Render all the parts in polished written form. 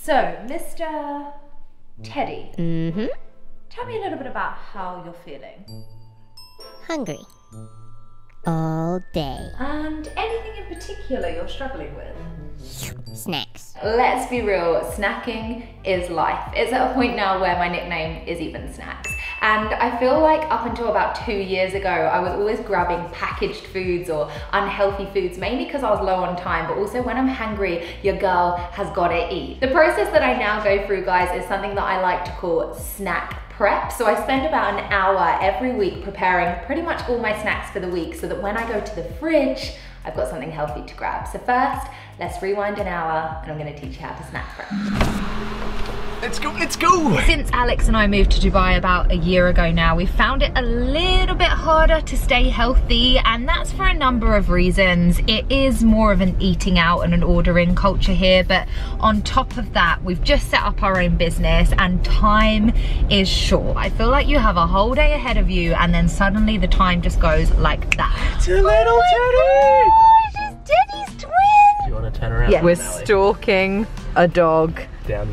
So, Mr. Teddy, tell me a little bit about how you're feeling. Hungry. All day. And anything in particular you're struggling with? Snacks. Let's be real, snacking is life. It's at a point now where my nickname is even snacks. And I feel like up until about 2 years ago, I was always grabbing packaged foods or unhealthy foods, mainly because I was low on time, but also when I'm hungry, your girl has gotta eat. The process that I now go through, guys, is something that I like to call snack prep. So I spend about an hour every week preparing pretty much all my snacks for the week so that when I go to the fridge, I've got something healthy to grab. So first, let's rewind an hour and I'm gonna teach you how to snack prep. Let's go, let's go! Since Alex and I moved to Dubai about a year ago now, we found it a little bit harder to stay healthy, and that's for a number of reasons. It is more of an eating out and an ordering culture here, but on top of that, we've just set up our own business and time is short. I feel like you have a whole day ahead of you and then suddenly the time just goes like that. It's a little Teddy! It's Teddy's twin! Do you want to turn around? Yeah, we're stalking a dog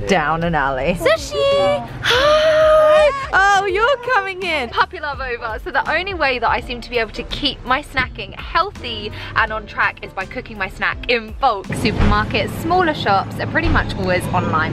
down an alley. Sushi! Hi! Oh, you're coming in. Puppy love over. So the only way that I seem to be able to keep my snacking healthy and on track is by cooking my snack in bulk. Supermarkets, smaller shops are pretty much always online.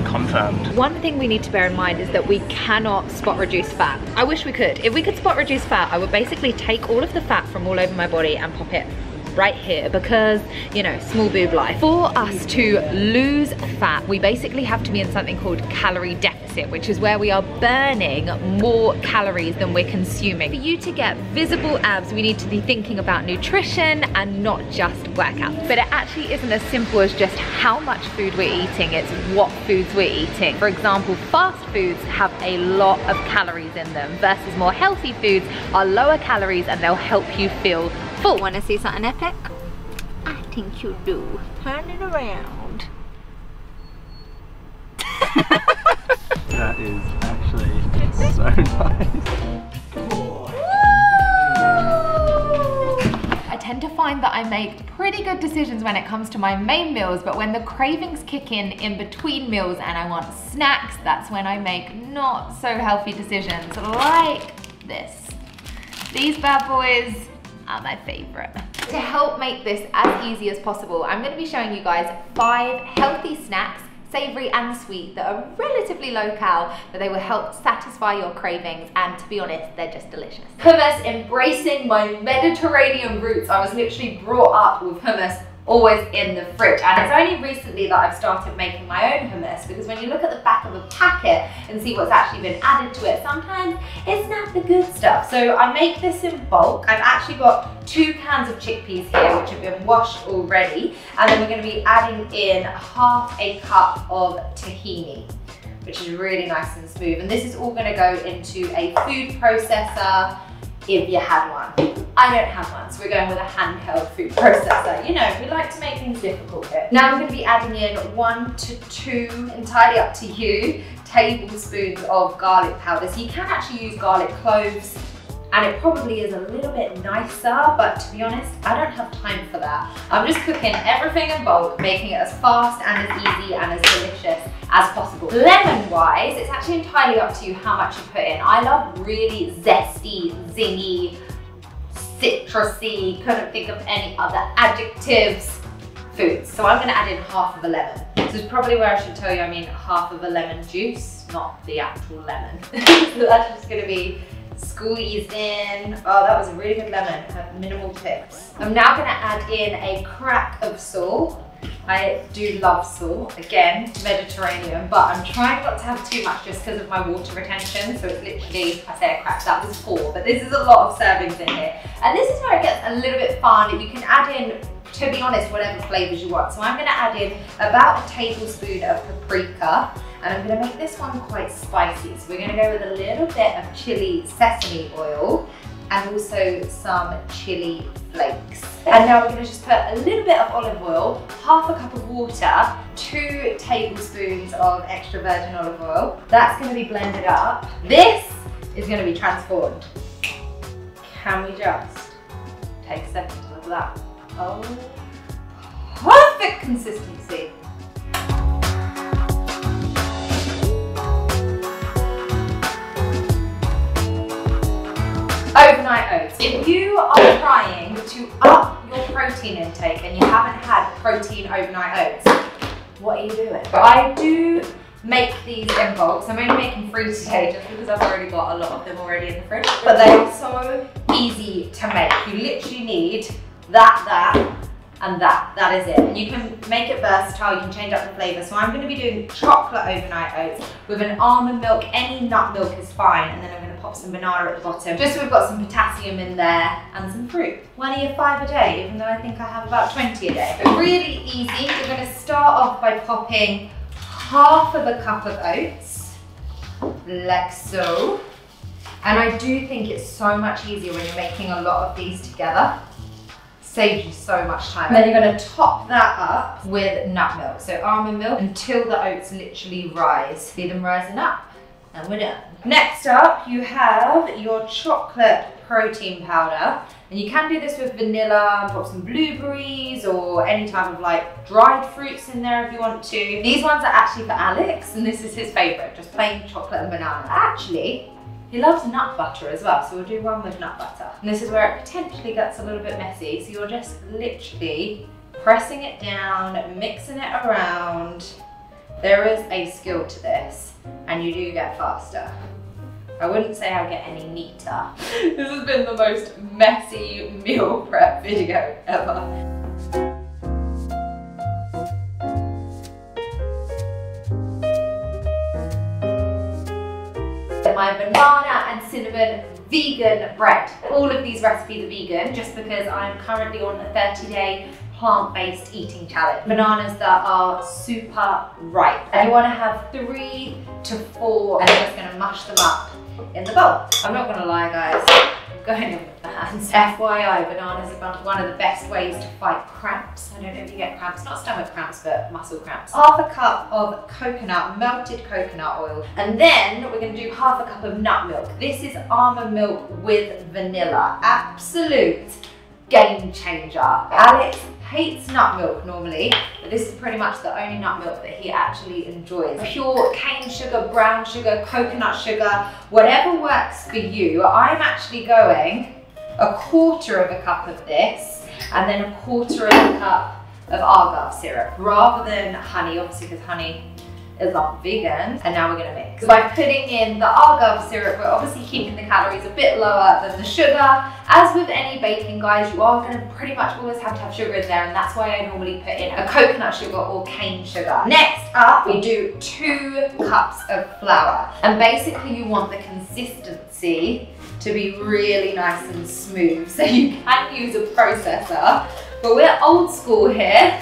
Confirmed. One thing we need to bear in mind is that we cannot spot reduce fat. I wish we could. If we could spot reduce fat, I would basically take all of the fat from all over my body and pop it right here because, you know, small boob life. For us to lose fat, we basically have to be in something called calorie deficit, which is where we are burning more calories than we're consuming. For you to get visible abs, we need to be thinking about nutrition and not just workouts. But it actually isn't as simple as just how much food we're eating, it's what foods we're eating. For example, fast foods have a lot of calories in them versus more healthy foods are lower calories and they'll help you feel full. Want to see something epic? I think you do. Turn it around. That is actually so nice. I tend to find that I make pretty good decisions when it comes to my main meals, but when the cravings kick in between meals and I want snacks, that's when I make not so healthy decisions like this. These bad boys are my favorite. To help make this as easy as possible, I'm going to be showing you guys 5 healthy snacks, savory and sweet, that are relatively low cal, but they will help satisfy your cravings, and to be honest, they're just delicious. Hummus, embracing my Mediterranean roots. I was literally brought up with hummus always in the fridge, and it's only recently that I've started making my own hummus, because when you look at the back of a packet and see what's actually been added to it, sometimes it's not the good stuff. So I make this in bulk. I've actually got 2 cans of chickpeas here, which have been washed already, and then we're going to be adding in ½ a cup of tahini, which is really nice and smooth, and this is all going to go into a food processor if you had one. I don't have one, so we're going with a handheld food processor. You know, we like to make things difficult here. Now I'm going to be adding in 1 to 2, entirely up to you, tablespoons of garlic powder. So you can actually use garlic cloves, and it probably is a little bit nicer, but to be honest, I don't have time for that. I'm just cooking everything in bulk, making it as fast and as easy and as delicious as possible. Lemon-wise, it's actually entirely up to you how much you put in. I love really zesty, zingy, citrusy, couldn't think of any other adjectives, foods. So I'm gonna add in ½ of a lemon. This is probably where I should tell you I mean ½ of a lemon juice, not the actual lemon. So that's just gonna be squeezed in. Oh, that was a really good lemon, it had minimal pips. I'm now gonna add in a crack of salt. I do love salt, again, Mediterranean, but I'm trying not to have too much just because of my water retention. So it's literally, I say a crack, that was 4, but this is a lot of servings in here. And this is where it gets a little bit fun. You can add in, to be honest, whatever flavors you want. So I'm gonna add in about a tablespoon of paprika, and I'm gonna make this one quite spicy. So we're gonna go with a little bit of chili sesame oil, and also some chili flakes. And now we're going to just put a little bit of olive oil, ½ a cup of water, 2 tablespoons of extra virgin olive oil. That's going to be blended up. This is going to be transformed. Can we just take a second to look at that? Oh, perfect consistency. If you are trying to up your protein intake and you haven't had protein overnight oats, what are you doing? I do make these in bulk. I'm only making 3 today just because I've already got a lot of them already in the fridge. But they are so easy to make. You literally need that, and that. That is it. And you can make it versatile. You can change up the flavor. So I'm going to be doing chocolate overnight oats with an almond milk. Any nut milk is fine. And then I'm going to pop some banana at the bottom. Just so we've got some potassium in there and some fruit. One of your 5 a day, even though I think I have about 20 a day. But really easy. You're going to start off by popping half of a cup of oats, like so. And I do think it's so much easier when you're making a lot of these together. Saves you so much time. And then you're going to top that up with nut milk, so almond milk, until the oats literally rise. See them rising up, and we're done. Next up, you have your chocolate protein powder. And you can do this with vanilla, put some blueberries or any type of like dried fruits in there if you want to. These ones are actually for Alex, and this is his favorite, just plain chocolate and banana. Actually, he loves nut butter as well, so we'll do one with nut butter. And this is where it potentially gets a little bit messy, so you're just literally pressing it down, mixing it around. There is a skill to this, and you do get faster. I wouldn't say I get any neater. This has been the most messy meal prep video ever. My banana and cinnamon vegan bread. All of these recipes are vegan just because I'm currently on a 30-day plant-based eating challenge. Bananas that are super ripe. And you want to have 3 to 4, and I'm just going to mush them up in the bowl. I'm not going to lie, guys, I'm going in with the hands. FYI, bananas are one of the best ways to fight cramps. I don't know if you get cramps, not stomach cramps, but muscle cramps. Half a cup of coconut, melted coconut oil. And then we're going to do half a cup of nut milk. This is almond milk with vanilla. Absolute game changer. Alex hates nut milk normally, but this is pretty much the only nut milk that he actually enjoys. Pure cane sugar, brown sugar, coconut sugar, whatever works for you. I'm actually going 1/4 of a cup of this, and then 1/4 of a cup of agave syrup, rather than honey, obviously, because honey is not vegan. And now we're going to mix. By putting in the agave syrup, we're obviously keeping the calories a bit lower than the sugar. As with any baking, guys, you are going to pretty much always have to have sugar in there, and that's why I normally put in a coconut sugar or cane sugar. Next up, we do 2 cups of flour. And basically you want the consistency to be really nice and smooth, so you can use a processor, but we're old school here.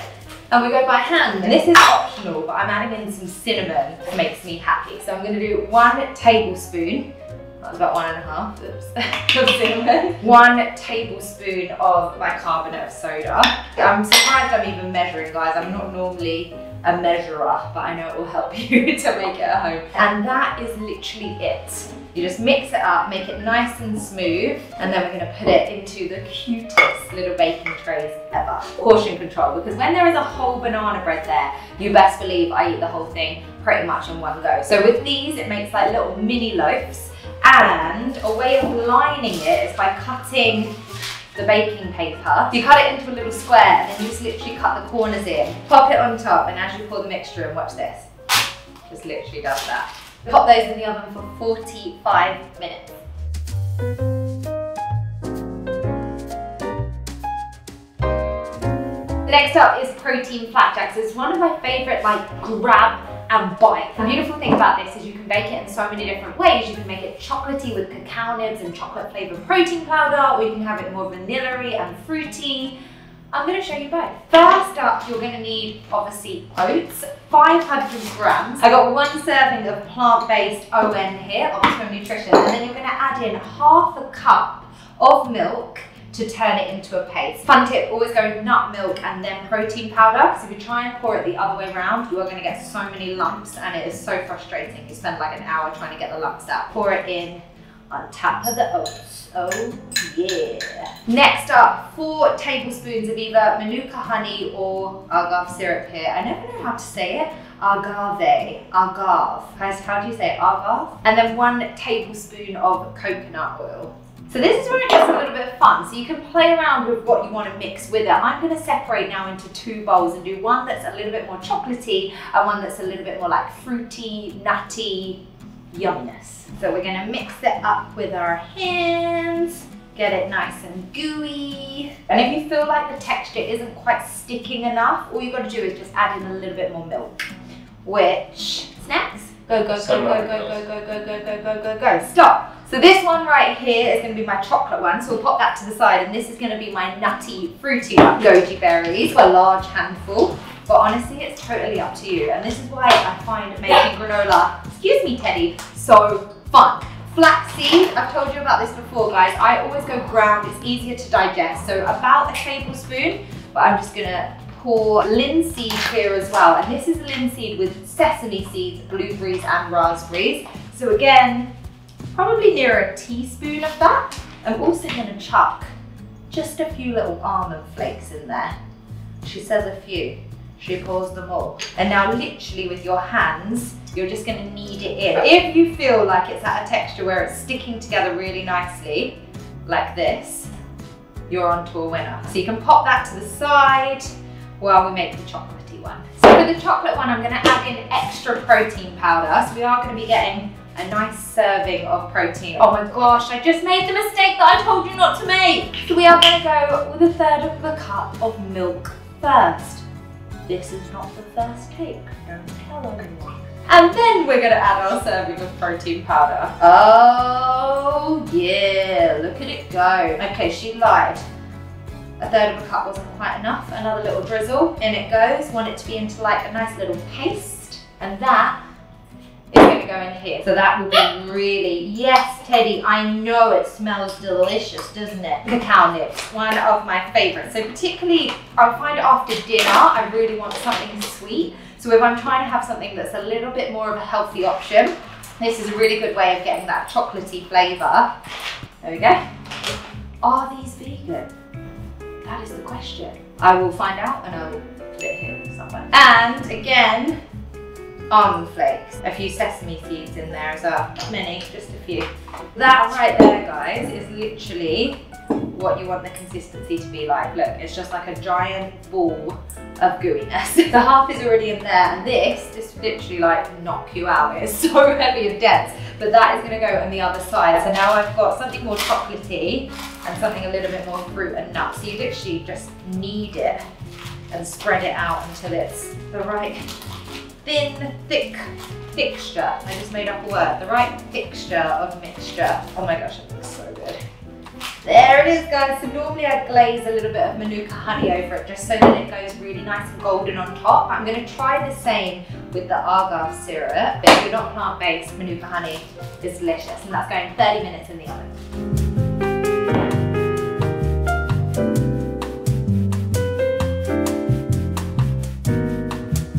And we go by hand. And this is optional, but I'm adding in some cinnamon. It makes me happy. So I'm going to do 1 tablespoon. That was about 1.5. Oops. Of cinnamon. 1 tablespoon of bicarbonate of soda. I'm surprised I'm even measuring, guys. I'm not normally a measurer, but I know it will help you to make it at home. And that is literally it. You just mix it up, make it nice and smooth, and then we're going to put it into the cutest little baking trays ever. Portion control, because when there is a whole banana bread there, you best believe I eat the whole thing pretty much in one go. So with these, it makes like little mini loaves, and a way of lining it is by cutting the baking paper. You cut it into a little square, and then you just literally cut the corners in, pop it on top, and as you pour the mixture in, watch this, just literally does that. Pop those in the oven for 45 minutes. Next up is protein flapjacks. It's one of my favorite, like, grab and bite. The beautiful thing about this is you can bake it in so many different ways. You can make it chocolatey with cacao nibs and chocolate flavored protein powder, or you can have it more vanilla-y and fruity. I'm going to show you both. First up, you're going to need, obviously, oats, 500 grams. I got 1 serving of plant-based ON here, Optimum Nutrition, and then you're going to add in half a cup of milk to turn it into a paste. Fun tip, always go nut milk and then protein powder, because if you try and pour it the other way around, you are going to get so many lumps, and it is so frustrating. You spend like an hour trying to get the lumps out. Pour it in on top of the oats. Oh yeah. Next up, 4 tablespoons of either Manuka honey or agave syrup here. I never know how to say it. Agave. Guys, how do you say it? Agave? And then 1 tablespoon of coconut oil. So this is where it gets a little bit fun. So you can play around with what you want to mix with it. I'm going to separate now into 2 bowls and do one that's a little bit more chocolatey and one that's a little bit more like fruity, nutty yumminess. So we're going to mix it up with our hands, get it nice and gooey. And if you feel like the texture isn't quite sticking enough, all you got to do is just add in a little bit more milk. Which, snacks? Go, go, go, go, go, go, go, go, go, go, go, go, go. Stop. So this one right here is going to be my chocolate one, so we'll pop that to the side, and this is going to be my nutty, fruity one. Goji berries, a large handful, but honestly it's totally up to you, and this is why I find making granola, excuse me Teddy, so fun. Flaxseed, I've told you about this before guys, I always go ground, it's easier to digest, so about a tablespoon, but I'm just going to pour linseed here as well, and this is linseed with sesame seeds, blueberries and raspberries. So again, probably near a teaspoon of that. I'm also going to chuck just a few little almond flakes in there. She says a few, she pours them all. And now literally with your hands, you're just going to knead it in. If you feel like it's at a texture where it's sticking together really nicely, like this, you're onto a winner. So you can pop that to the side while we make the chocolatey one. So for the chocolate one, I'm going to add in extra protein powder. So we are going to be getting a nice serving of protein. Oh my gosh, I just made the mistake that I told you not to make. So we are going to go with 1/3 of a cup of milk first. This is not the first take, don't tell anyone. And then we're going to add our serving of protein powder. Oh yeah, look at it go. Okay, she lied. 1/3 of a cup wasn't quite enough. Another little drizzle, in it goes. Want it to be into like a nice little paste, and that is going to go in here. So that will be really, yes Teddy, I know it smells delicious, doesn't it? Cacao nibs, one of my favorites. So particularly, I find after dinner, I really want something sweet. So if I'm trying to have something that's a little bit more of a healthy option, this is a really good way of getting that chocolatey flavour. There we go. Are these vegan? That is the question. I will find out and I will put it here somewhere. And again, almond flakes, a few sesame seeds in there as well. Not many, just a few. That right there, guys, is literally what you want the consistency to be like. Look, it's just like a giant ball of gooiness. The half is already in there, and this literally like knock you out. It's so heavy and dense, but that is going to go on the other side. So now I've got something more chocolatey and something a little bit more fruit and nuts. So you literally just knead it and spread it out until it's the right thin, thick fixture. I just made up a word. The right fixture of mixture. Oh my gosh, it looks so good. There it is, guys. So normally I glaze a little bit of Manuka honey over it just so that it goes really nice and golden on top. I'm going to try the same with the agave syrup, but if you're not plant-based, Manuka honey is delicious, and that's going 30 minutes in the oven.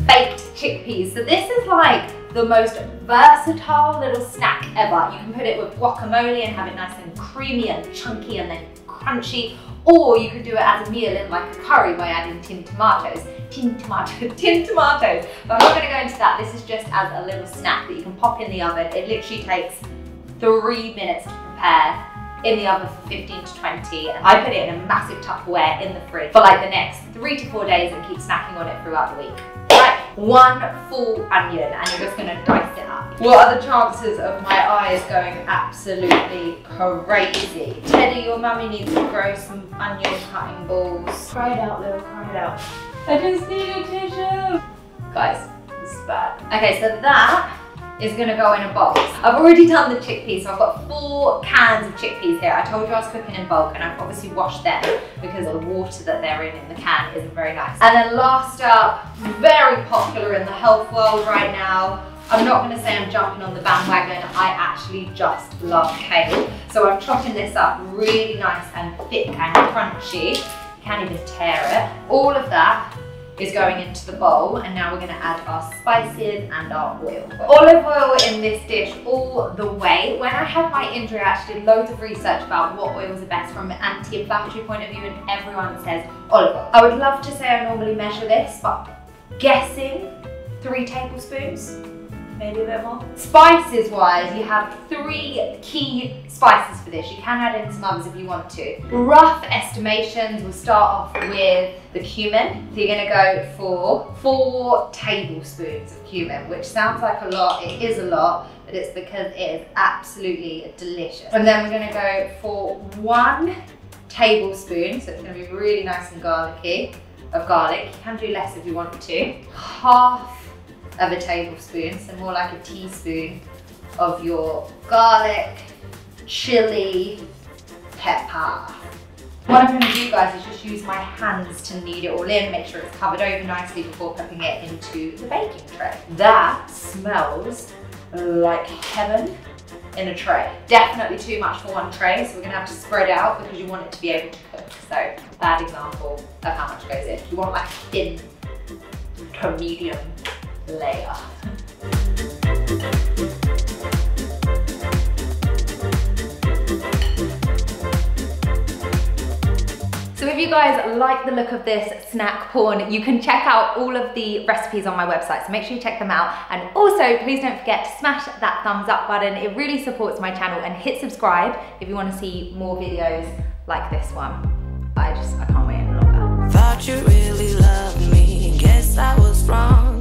Baked chickpeas. So this is like the most versatile little snack ever. You can put it with guacamole and have it nice and creamy and chunky and then crunchy, or you could do it as a meal in like a curry by adding tinned tomatoes. Tinned tomatoes. But I'm not going to go into that. This is just as a little snack that you can pop in the oven. It literally takes 3 minutes to prepare, in the oven for 15 to 20, and I put it in a massive Tupperware in the fridge for like the next 3 to 4 days and keep snacking on it throughout the week. Right, 1 full onion, and you're just going to dice it up. What are the chances of my eyes going absolutely crazy? Teddy, your mummy needs to grow some onion cutting balls. Cry it out, Lil, cry it out. I just need a tissue. Guys, this is bad. Okay, so that is going to go in a bowl. I've already done the chickpeas, so I've got 4 cans of chickpeas here. I told you I was cooking in bulk, and I've obviously washed them because the water that they're in the can isn't very nice. And then last up, very popular in the health world right now, I'm not going to say I'm jumping on the bandwagon, I actually just love kale. So I'm chopping this up really nice and thick and crunchy. You can't even tear it. All of that is going into the bowl, and now we're going to add our spices and our oil. Olive oil in this dish all the way. When I had my injury, I actually did loads of research about what oils are best from an anti-inflammatory point of view, and everyone says olive oil. I would love to say I normally measure this, but guessing 3 tablespoons. maybe a bit more. Spices wise, you have 3 key spices for this. You can add in some others if you want to. Rough estimations, we'll start off with the cumin. So you're gonna go for 4 tablespoons of cumin, which sounds like a lot. It is a lot, but it's because it is absolutely delicious. And then we're gonna go for 1 tablespoon, so it's gonna be really nice and garlicky, of garlic. You can do less if you want to. Half of a tablespoon, so more like a teaspoon of your garlic, chili, pepper. What I'm going to do, guys, is just use my hands to knead it all in, make sure it's covered over nicely before putting it into the baking tray. That smells like heaven in a tray. Definitely too much for one tray, so we're going to have to spread it out because you want it to be able to cook. So, bad example of how much goes in. You want like thin to medium layer. So if you guys like the look of this snack porn, you can check out all of the recipes on my website, so make sure you check them out. And also, please don't forget to smash that thumbs up button. It really supports my channel, and hit subscribe if you want to see more videos like this one. I can't wait any longer. Thought you really loved me, guess I was wrong.